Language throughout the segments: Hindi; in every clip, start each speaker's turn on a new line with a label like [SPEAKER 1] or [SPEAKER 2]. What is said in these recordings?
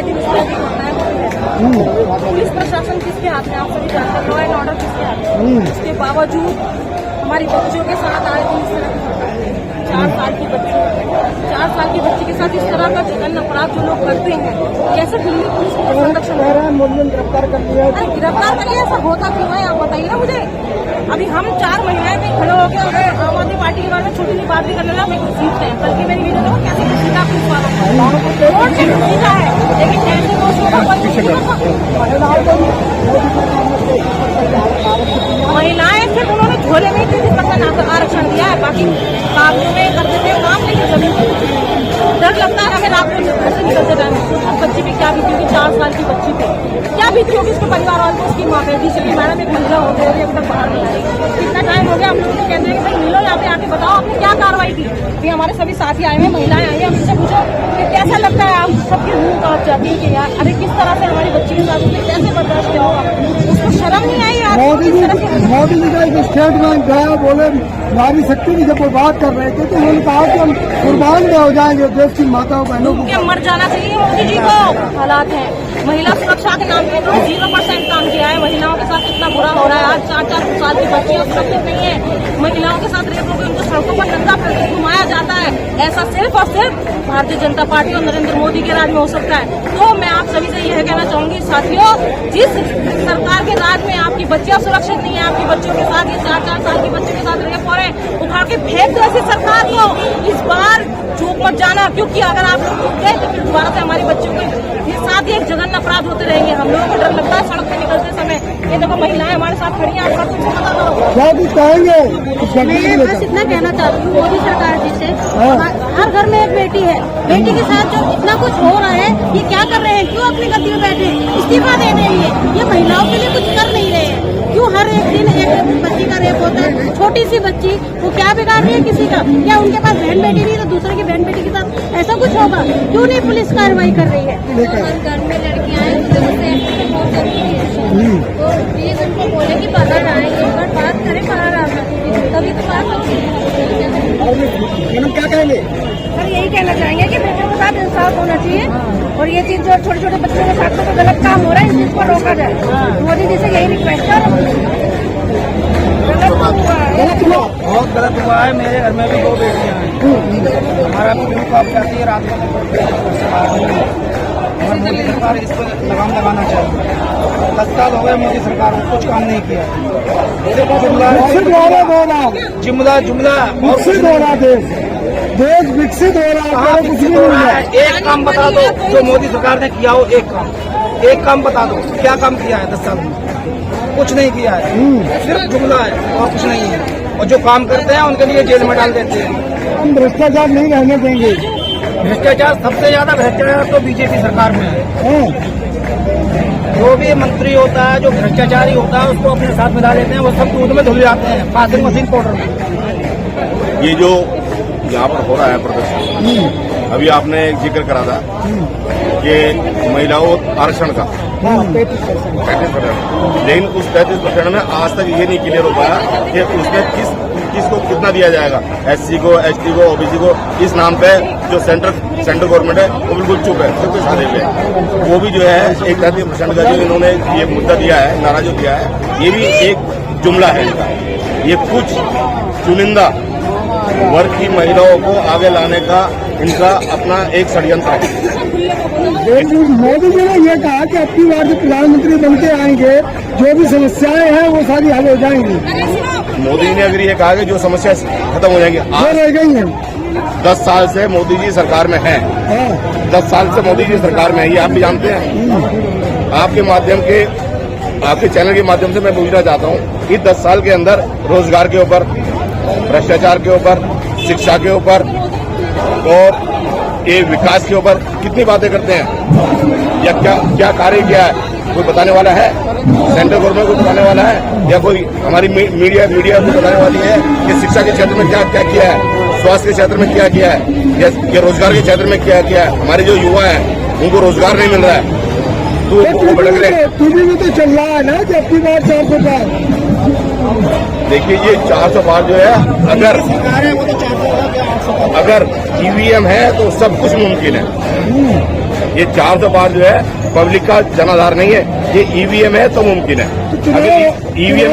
[SPEAKER 1] सोसाइटी में पुलिस प्रशासन किसके हाथ में, आप सभी जानते हैं, लॉ एंड ऑर्डर किसके हाथ में। इसके बावजूद हमारी बच्चियों के साथ आए दिन इस तरह की घटनाएं, 4 साल की बच्ची के साथ इस तरह का जघन्य अपराध जो लोग करते हैं, कैसे दिल्ली पुलिस को संरक्षण गिरफ्तार कर लिया? ऐसा होता क्यों है, आप बताइए ना मुझे। अभी हम 4 महिलाएं भी खड़े हो गए, अगर आम आदमी पार्टी के बारे में छोटी सी बात भी करने लगा सीखते हैं, बल्कि मेरी वीडियो देखो कैसे सीखा पुलिस वालों को सीखा है, लेकिन ऐसे दोस्तों का महिलाएं सिर्फ उन्होंने झोले में आरक्षण दिया है, बाकी कागजों में करते थे काम, लेकिन जमीन पर डर लगता है हमें रात को घर से निकलते टाइम। बच्ची भी क्या बीती होगी, 4 साल की बच्ची थी, क्या बीती होगी उसके परिवार वालों, उसकी माँ पे डीसीपी मैडम एक महिला हो गई, अभी तक बाहर नहीं आई। कितना टाइम हो गया, हम लोग कहते हैं कि भाई मिलो यहाँ पे आके बताओ आपने क्या कार्रवाई की। अभी हमारे सभी साथी आए हैं, महिलाएं आई हैं, हम इनसे पूछो कि कैसा लगता है, आप सबकी रूह काट जाती है कि यार अरे किस तरह से हमारी बच्ची के साथ उसने कैसे बर्दाश्त किया होगा, उसको शर्म नहीं आई यार। मोदी जी का एक स्टेटमेंट गया, बोले नारी शक्ति की जब वो बात कर रहे थे तो उन्होंने कहा कि हम कुर्बान हो जाएंगे देश की माताओं बहनों को। मर जाना चाहिए मोदी जी को। हालात है, महिला सुरक्षा के नाम पे तो 0% काम किया है। महिलाओं के साथ कितना बुरा हो रहा है, आज 4-4 साल की बच्चियां सुरक्षित नहीं है, महिलाओं के साथ रेप होकर उनको सड़कों पर नंगा करके घुमाया जाता है। ऐसा सिर्फ और सिर्फ भारतीय जनता पार्टी और नरेंद्र मोदी के राज में हो सकता है। तो मैं आप सभी से यह कहना चाहूंगी साथियों, जिस सरकार के राज में आपकी बच्चियां सुरक्षित नहीं है, आपकी बच्चों के साथ ये 4-4 साल की बच्चों के साथ रेप हो रहे, उठा के फेंक दो ऐसी सरकार को। इस बार चूक मत जाना, क्योंकि अगर आप लोग चूक गए तो फिर दोबारा से हमारी बच्चों को साथ ही एक जघन्य अपराध होते रहेंगे। हम लोगों को डर लगता है सड़क पे निकलते समय। ये देखो महिलाएं हमारे साथ खड़ी हैं, आप सब कुछ पता करो क्या कुछ कहेंगे। मैं बस इतना कहना चाहती हूँ मोदी सरकार जी से, हर घर में एक बेटी है, बेटी के साथ जो इतना कुछ हो रहा है, ये क्या कर रहे हैं, क्यों अपनी गद्दी में बैठे इस्तीफा दे रहे हैं, ये महिलाओं के लिए कुछ कर नहीं रहे हैं। क्यों हर एक दिन एक बच्ची का रेप होता है, छोटी सी बच्ची, वो क्या बिगाड़ रही है किसी का? क्या उनके पास बहन बेटी नहीं तो दूसरे की बहन बेटी के साथ ऐसा कुछ होगा? क्यों नहीं पुलिस कार्रवाई कर रही है? घर में लड़कियां हैं, तो प्लीज उनको बोले कि बाहर आए, एक बार बात करें, बाहर आ तभी तो बात होती है। क्या कहेंगे? सर यही कहना चाहेंगे कि बेटियों के साथ इंसाफ होना चाहिए, और ये चीज जो छोटे छोटे बच्चों के साथ तो गलत काम हो रहा है, इस चीज को रोका जाए। मोदी जी से यही रिक्वेस्ट है।
[SPEAKER 2] बहुत गलत हुआ है, मेरे घर में भी 2 बेटियां हैं, हमारा पुलिस को आप जाती है रात को, मोदी सरकार इस पर लगाम लगाना चाहिए। 10 साल हो गए मोदी सरकार ने कुछ काम नहीं किया। जुमला देश विकसित हो रहा है, एक काम बता दो जो मोदी सरकार ने किया हो, एक काम बता दो, क्या काम किया है 10 साल में? कुछ नहीं किया है, सिर्फ जुमला है और कुछ नहीं है। और जो काम करते हैं उनके लिए जेल में डाल देते हैं। हम भ्रष्टाचार नहीं रहने देंगे। भ्रष्टाचार सबसे ज्यादा भ्रष्टाचार तो बीजेपी सरकार में है। जो भी मंत्री होता है, जो भ्रष्टाचारी होता है, उसको अपने साथ मिला लेते हैं, वो सब दूध में धुल जाते हैं, वॉशिंग मशीन पाउडर में।
[SPEAKER 3] ये जो यहाँ पर हो रहा है प्रदर्शन, अभी आपने एक जिक्र करा था कि महिलाओं आरक्षण का 35%, लेकिन उस 35% में आज तक ये नहीं क्लियर हो पाया कि उसमें किसको कितना दिया जाएगा। SC को, ST को, OBC को, इस नाम पे जो सेंट्रल गवर्नमेंट है वो बिल्कुल चुप है, सब कुछ खाने पे। वो भी जो है एक 35% का जो इन्होंने ये मुद्दा दिया है, नारा जो दिया है, ये भी एक जुमला है इनका। ये कुछ चुनिंदा वर्ग की महिलाओं को आगे लाने का इनका अपना एक षड्यंत्र है।
[SPEAKER 2] मोदी जी ने यह कहा कि अपनी बार जो प्रधानमंत्री बनके आएंगे, जो भी समस्याएं हैं वो सारी हल हो जाएंगी।
[SPEAKER 3] मोदी ने अगर ये कहा कि जो समस्या खत्म हो जाएंगी, आज
[SPEAKER 2] रह गई है।
[SPEAKER 3] 10 साल से मोदी जी सरकार में है, 10 साल से मोदी जी सरकार में है, ये आप भी जानते हैं। आपके माध्यम के, आपके चैनल के माध्यम से मैं पूछना चाहता हूँ कि 10 साल के अंदर रोजगार के ऊपर, भ्रष्टाचार के ऊपर, शिक्षा के ऊपर और ये विकास के ऊपर कितनी बातें करते हैं, या क्या कार्य किया है? कोई बताने वाला है? सेंट्रल गवर्नमेंट को बताने वाला है, या कोई हमारी मीडिया को बताने वाली है कि शिक्षा के क्षेत्र में क्या क्या किया है, स्वास्थ्य के क्षेत्र में क्या किया है, या रोजगार के क्षेत्र में क्या किया है? हमारे जो युवा हैं उनको रोजगार नहीं मिल रहा है, तो वो भटक रहे।
[SPEAKER 2] टीवी में तो चल रहा है ना कि अपनी बार 400 पार।
[SPEAKER 3] देखिए ये 400 पार जो है, अगर EVM है तो सब कुछ मुमकिन है। ये 400 पार जो है पब्लिक का जनाधार नहीं है, ये ईवीएम है तो मुमकिन है। अगर ईवीएम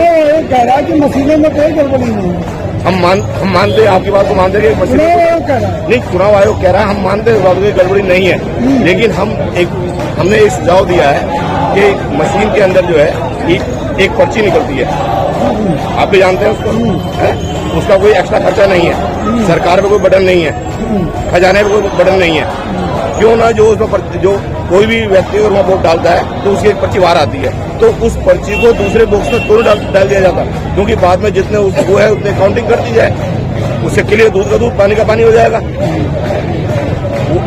[SPEAKER 4] कह रहा है कि मशीनों में कोई गड़बड़ी नहीं है।
[SPEAKER 3] हम मानते हैं, आपकी बात को मानते हैं कि मशीन नहीं, चुनाव आयोग कह रहा है, हम मानते हैं बात की गड़बड़ी नहीं है, लेकिन हमने एक सुझाव दिया है कि मशीन के अंदर जो है एक पर्ची निकलती है, आप भी जानते हैं उसको, है? उसका कोई एक्स्ट्रा खर्चा नहीं है, सरकार पे कोई बटन नहीं है, खजाने पे कोई बटन नहीं है, क्यों ना जो उसमें जो कोई भी व्यक्ति अगर वहाँ वोट डालता है तो उसकी एक पर्ची बाहर आती है, तो उस पर्ची को दूसरे बॉक्स में दोनों डाल दिया जाता है, क्योंकि बाद में जितने वो है उतने काउंटिंग कर दी जाए, उससे क्लियर दूध का दूध पानी का पानी हो जाएगा।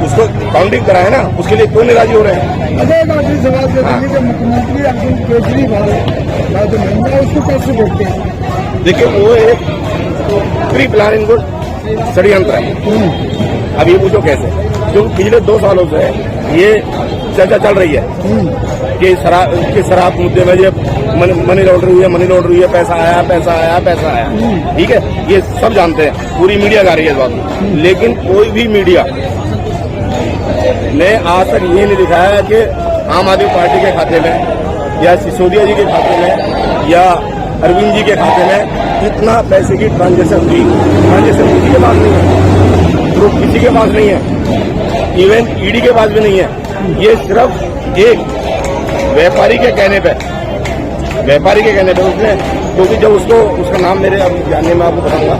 [SPEAKER 3] उसको काउंटिंग कराए ना, उसके लिए क्यों नहीं राजी हो रहे हैं?
[SPEAKER 4] अगर एक आखिरी सवाल दे देंगे कि मुख्यमंत्री अरविंद केजरीवाल का जो मामला है उसको कैसे देखते हैं?
[SPEAKER 3] देखिए, वो एक प्री प्लानिंग को षड्यंत्र है। अब ये पूछो कैसे, क्योंकि पिछले 2 सालों से ये चर्चा चल रही है कि शराब मुद्दे में ये मनी लॉन्ड्रिंग हुई है, पैसा आया, ठीक है, ये सब जानते हैं, पूरी मीडिया गा रही है इस बात को, लेकिन कोई भी मीडिया ने आज तक ये नहीं दिखाया कि आम आदमी पार्टी के खाते में या सिसोदिया जी के खाते में या अरविंद जी के खाते में इतना पैसे की ट्रांजेक्शन किसी के पास नहीं है, प्रूफ किसी के पास नहीं है, इवन ईडी के पास भी नहीं है। ये सिर्फ एक व्यापारी के कहने पे उसने, क्योंकि जब उसका नाम मेरे अब जानने में आपको बताऊंगा,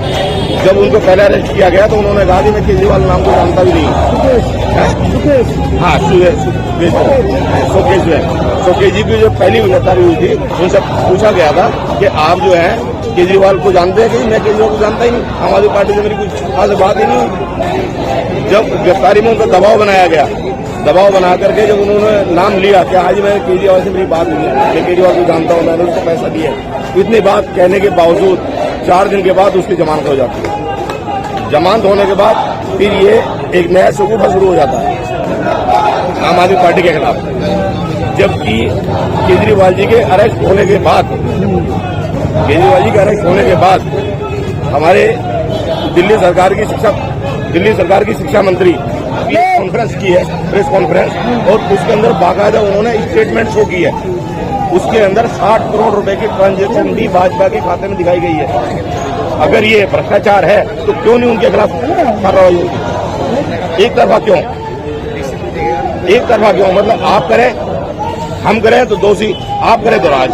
[SPEAKER 3] जब उनको पहले अरेस्ट किया गया तो उन्होंने कहा कि मैं केजरीवाल नाम को जानता भी नहीं हूँ। हाँ, शोकेश जी की जो पहली गिरफ्तारी हुई थी, उनसे पूछा गया था कि आप जो है केजरीवाल को जानते हैं? कि मैं केजरीवाल को जानता ही नहीं, आम आदमी पार्टी से मेरी कुछ खास बात ही नहीं। जब गिरफ्तारी में उनका दबाव बनाया गया, दबाव बना करके जब उन्होंने नाम लिया कि आज मैं केजरीवाल से मेरी बात हुई है, मैं केजरीवाल को जानता हूँ, मैंने उसको पैसा दिया, इतनी बात कहने के बावजूद 4 दिन के बाद उसकी जमानत हो जाती है। जमानत होने के बाद फिर ये एक नया शगुफा शुरू हो जाता है आम आदमी पार्टी के खिलाफ, जबकि केजरीवाल जी के अरेस्ट होने के बाद हमारे दिल्ली सरकार की शिक्षा मंत्री कॉन्फ्रेंस की है, प्रेस कॉन्फ्रेंस, और उसके अंदर बाकायदा उन्होंने स्टेटमेंट शो की है, उसके अंदर 60 करोड़ रुपए की ट्रांजेक्शन भी भाजपा के खाते में दिखाई गई है। अगर ये भ्रष्टाचार है तो क्यों नहीं उनके खिलाफ कार्रवाई होगी? एक तरफा क्यों? मतलब आप करें, हम करें तो दोषी, आप करें तो राज।